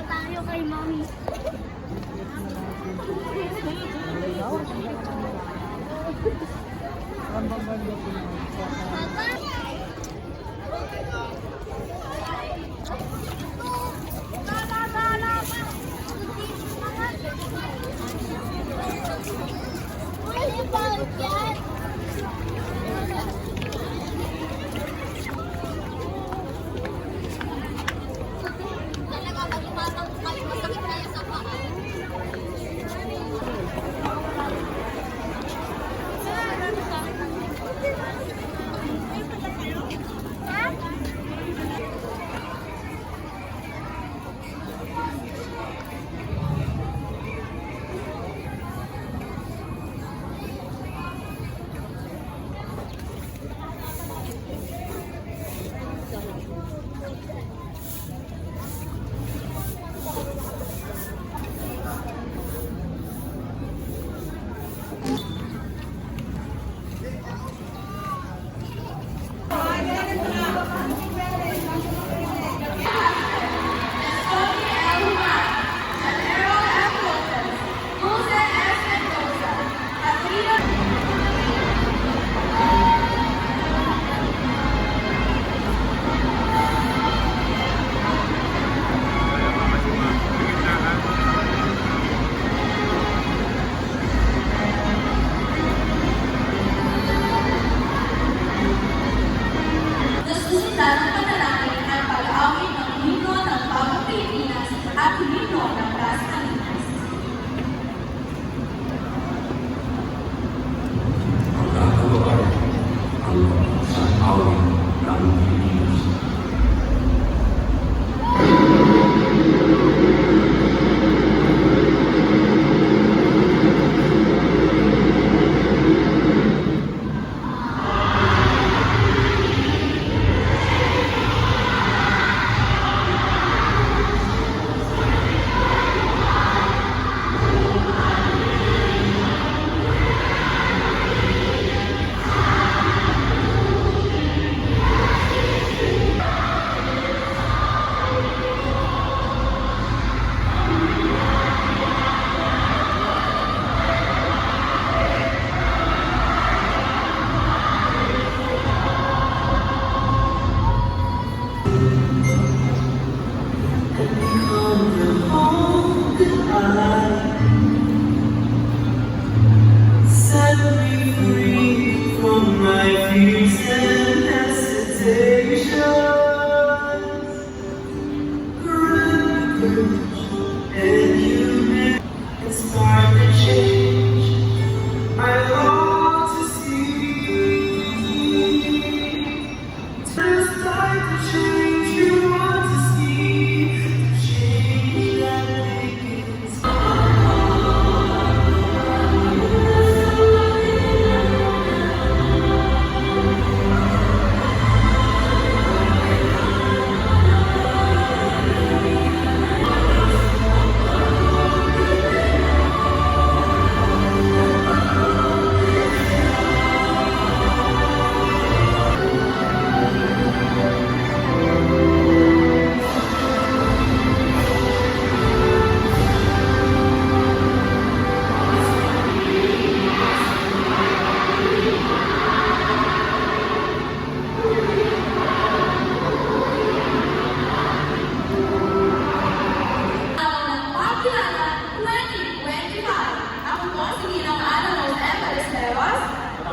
tayo kay Mami.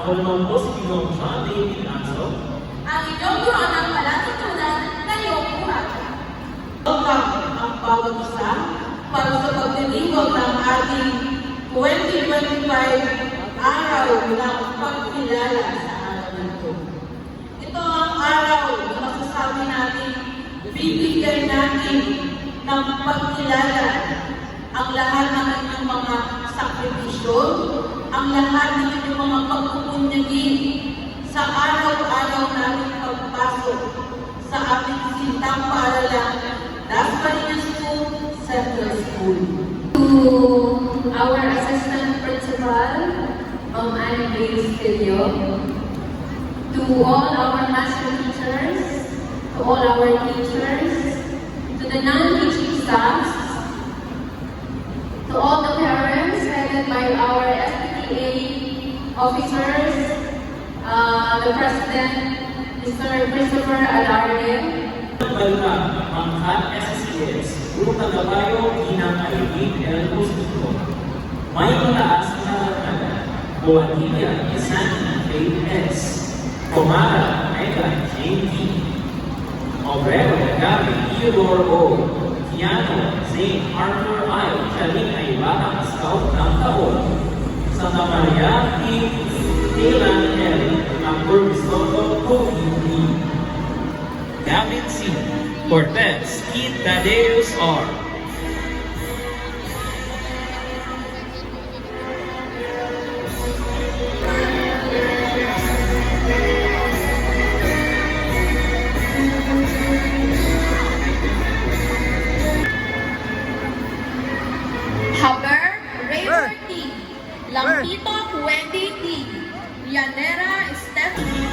Ako naman po si Ginoong John David Anso. Ang inyong guro ng palatutunan ngayong buhay. Welcome ang bawat isa para sa paglilingkod ng ating 2025 araw ng pagkilala sa araw nito. Ito ang araw na masasabi natin, bibigyan natin ng pagkilala ang lahat ng inyong mga sakripisyo, ang lahat ng inyong mga pagpupunyagin sa araw-araw natin pagpasok sa ating sintang paaralan, Las Marinas School, Central School. To our Assistant Principal, Annie Bates Filio, to all our master teachers, to all our teachers, to the non-teaching staffs, presented by our SPTA officers, the President, Mr. Christopher Alarde. Balta, Pangkat SSCS, Grupo Tagabayo, Ginang Aligid, El Posito. May mataas na barkada, Boadilla, Isani, Faith S. Comara, Mega, JT. Obrero, Gabi, Theodore O. Tiano, Zane, Arthur I. Chaling ay batang scout ng taon. Santa Maria, Kaylan L. Amber Bisoto, Kobe B. Gavin C. Cortez, Keith Tadeus R. Haber, Raver T. Lampito, Wendy T. Llanera, Stephanie.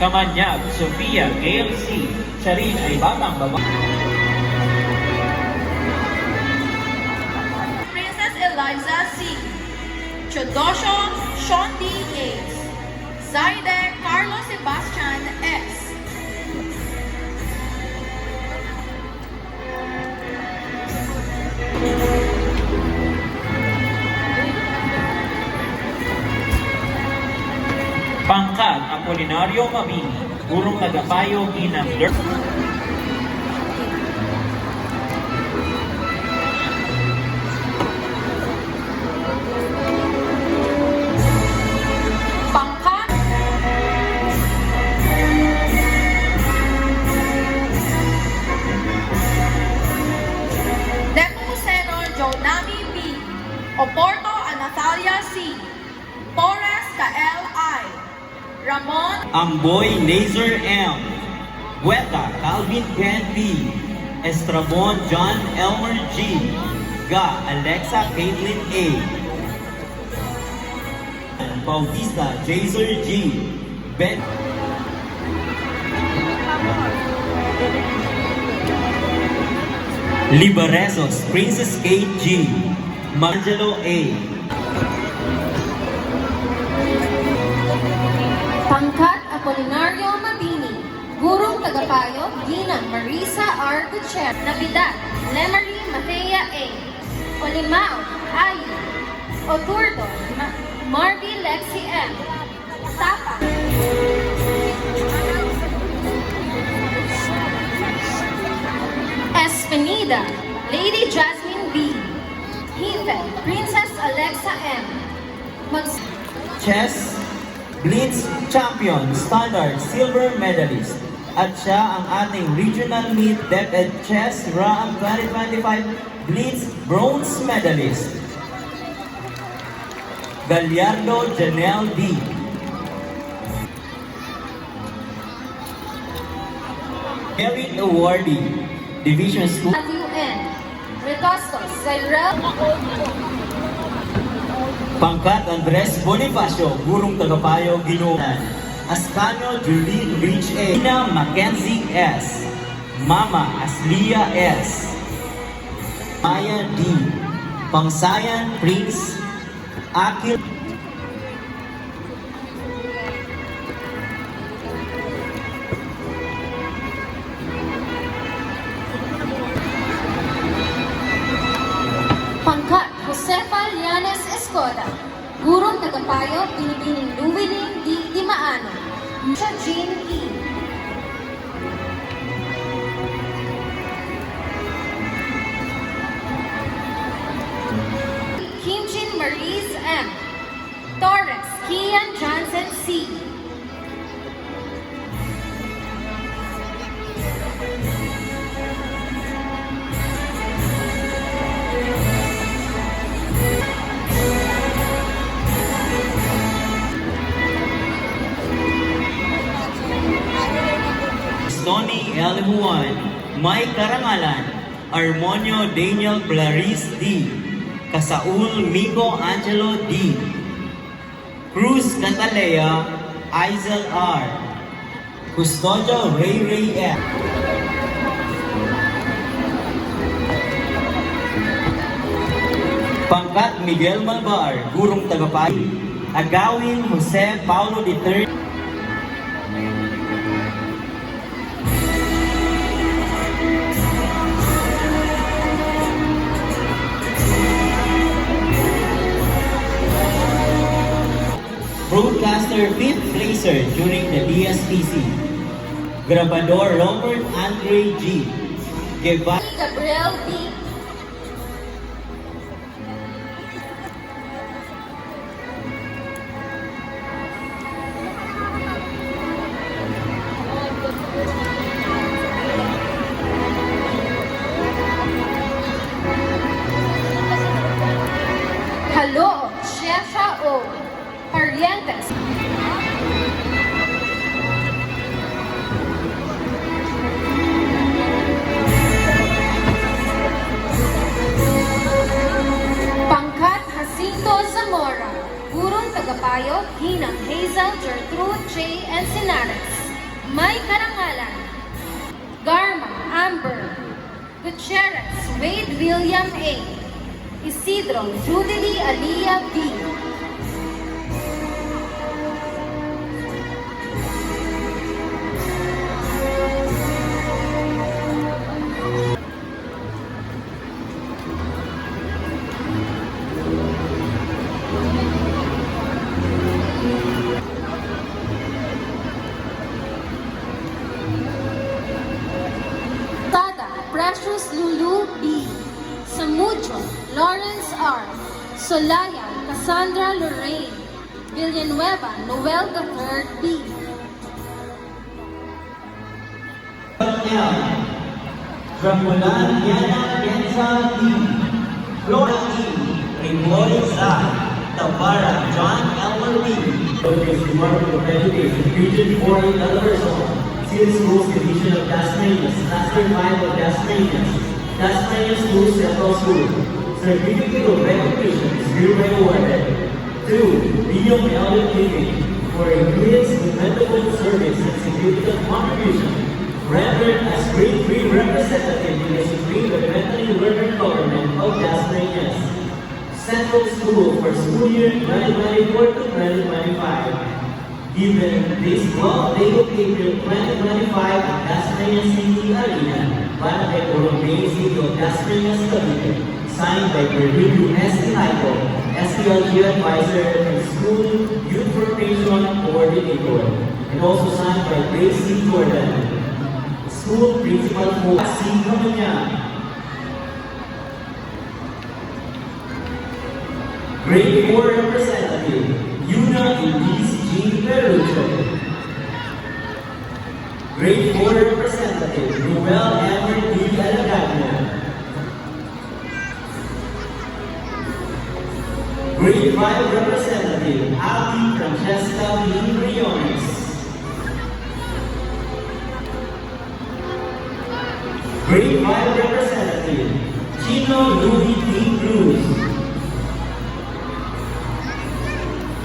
Kamanyag, Sofia, KLC. Charin ay batang babae. Princess Eliza C. Chodosho, Sean D. Yates. Zaide, Carlos Sebastian S. Pangkat, Apolinario Mabini. Gurong Tagapayo, Ginang Lurk. Pangkat, Nepomuceno, Jonami B. Oporto, Anatalia C. Torres, Kael I. Ramon, Amboy Laser M. Hueta Calvin Ken P. Estrabon John Elmer G. Ga Alexa Caitlin A. Bautista Jaser G. Ben Libaresos Princess Kate G. Mangelo A. Pangkat Apolinario Mabini, Gurong Tagapayo, Ginang Marisa R. Gutierrez, Navidad, Lemery Matea A. Olimao, Ayu, Oturdo, Marby Lexi M. Tapa, Espinida, Lady Jasmine B. Hife, Princess Alexa M. Chess Blitz Champion Standard Silver Medalist at siya ang ating Regional Meet DepEd Chess RAM 2025 Blitz Bronze Medalist. Gallardo Janelle D. Merit Awardee Division School Matthew N. Recostos, Cyril Pangkat Andres Bonifacio, Gurong Tagapayo, Ginunan. Ascanio Julie Rich A. Ina Mackenzie S. Mama Aslia S. Maya D. Pangsayan Prince Akil Pangkat Josefa Llanes Escoda, Gurong Tagapayo, Binibining Luwiling Di Dimaano, Misha Jean E. Kimjin Maurice M. Torres, Kian Johnson C. Tony L. Juan, May Karangalan, Armonio Daniel Clarice D. Kasaul Miko Angelo D. Cruz Catalea, Aizel R. Custodio Ray Ray F. Pangkat Miguel Malvar, gurong tagapayo. Agawin Jose Paulo III. Broadcaster 5th placer during the DSPC. Grabador Robert Andre G. Guevara. Gabriel B. Halo, Shefa O. Parientes. Pangkat Jacinto Zamora, gurong tagapayo, Hinang Hazel Gertrude J. Encinares. May karangalan, Garma Amber Gutierrez Wade William A. Isidro Judy Alia B. Tada Precious Lulu B. Samudio Lawrence R. Solaya Cassandra Lorraine Villanueva Noel III B. L. Dramulan Yana Kenza D. Flora E. Gregory Zah. Tavara John Elmer B. Remarkable Education, Region 4 Television, Series Schools Division of Tasmanias, Cluster 5 of Tasmanias, Tasmania School Central School. Certificate of Recognition is hereby awarded to William Elliott Living for increased commendable service and significant contribution rendered as Grade 3 representative in the Supreme Independent Learner Government of Tasmania's Central School for school year 2024 to 2025. Given this 12-day of April 2025 at Tasmania City Arena, Barangay Orongay City of Tasmania Cavite, signed by Berlin S. Inigo, SPLG Advisor and School Youth Formation Coordinator, and also signed by Grace C. Jordan, School Principal for C. Camanya. Grade 4 Representative, Yuna Elise G. Perucho. Grade 4 Representative, Noel Emmer D. Alagagna. Grade 5 Representative, Abby Francesca B. Briones. Grade 5 Representative, Chino Louis D. Cruz.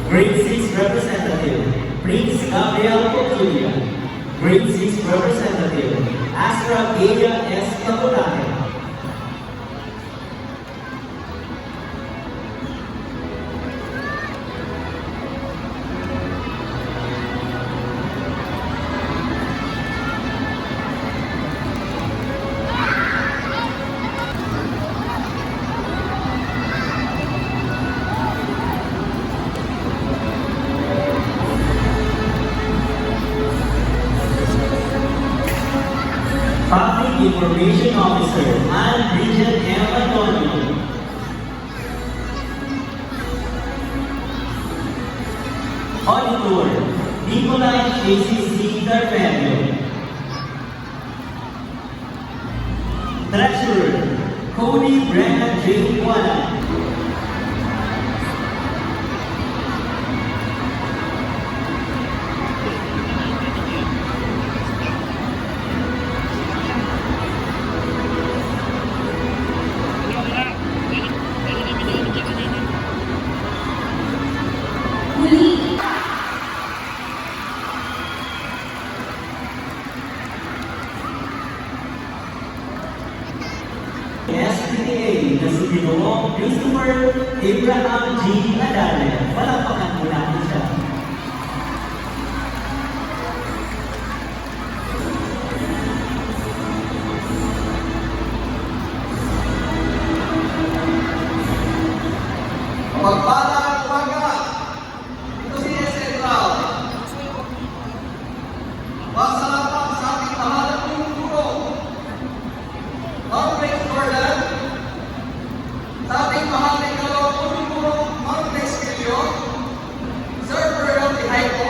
Grade 6 Representative, Prince Gabriel Cotulia. Grade 6 Representative, Astra Gaya S. Capolane. Public Information Officer, Ann Bridget M. Antonio. Auditor, Nicolai J.C. C. Darperio. Treasurer, Cody Brennan J. Juana. Muli, SPTA na si Ginoong Christopher Abraham G. Adale. Palakpakan mo natin siya. Pagpalang umaga, ito si Central. Masalamat sa ating mahalang guro. Marvex Jordan, sa ating mahalang guro, Marvex Quilion, Sir Ferrell Tihayco,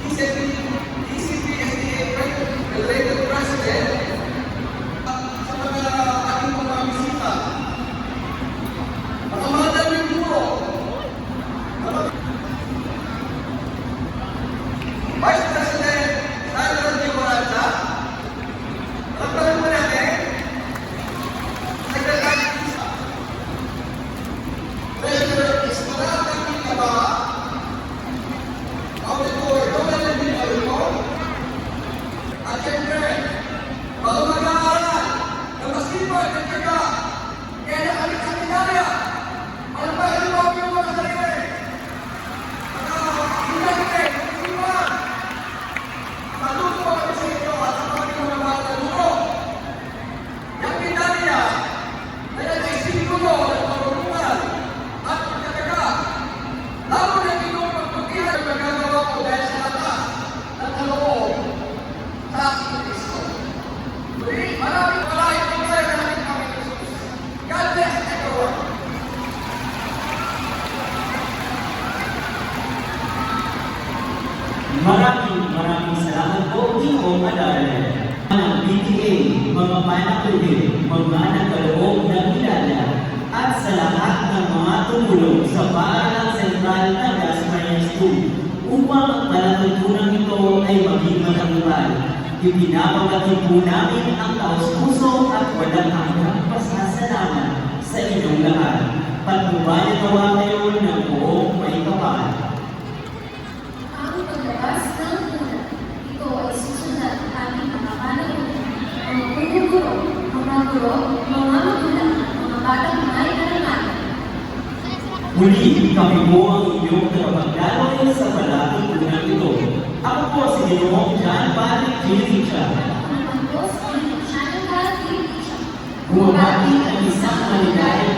DCPSTA Related President, sa mga ating mga bisita. Mga mahalang guro, Vice President Sandra G. Moranza, Dr. Manate, Secretary Isa, Treasurer Esmeralda Quintaba, Auditor Donald B. Alco, at siyempre, mga mag-aaral na masipag at tiyaga, kaya nakalik sa Pinaya, alam ba, ano ba yung mga sarili? God bless everyone. Maraming salamat po, Ginoong Adale. Ang PTA, mga panakuli, mga nagkaloob ng kilala, at sa lahat ng mga tumulong sa Paaralang Sentral ng Dasmariñas 2 upang ang palatuntunan ito ay maging matagumpay. Ipinapabati po namin ang taos-puso at walang hanggang pasasalamat sa inyong lahat. Pagmumali nawa kayo ng buong may kapal. Ang paglabas ng tuna, ito ay susunod ang aming mga panahon. Mga guro, mga magulang, mga batang may karanasan. Muli, kami po ang inyong tagapagdaloy sa palatuntunan ito. Ako po si Ginoong John Patrick G. Richa. Ang pagkos ay ng Channel Health Team. Bumabati ang isang maligayang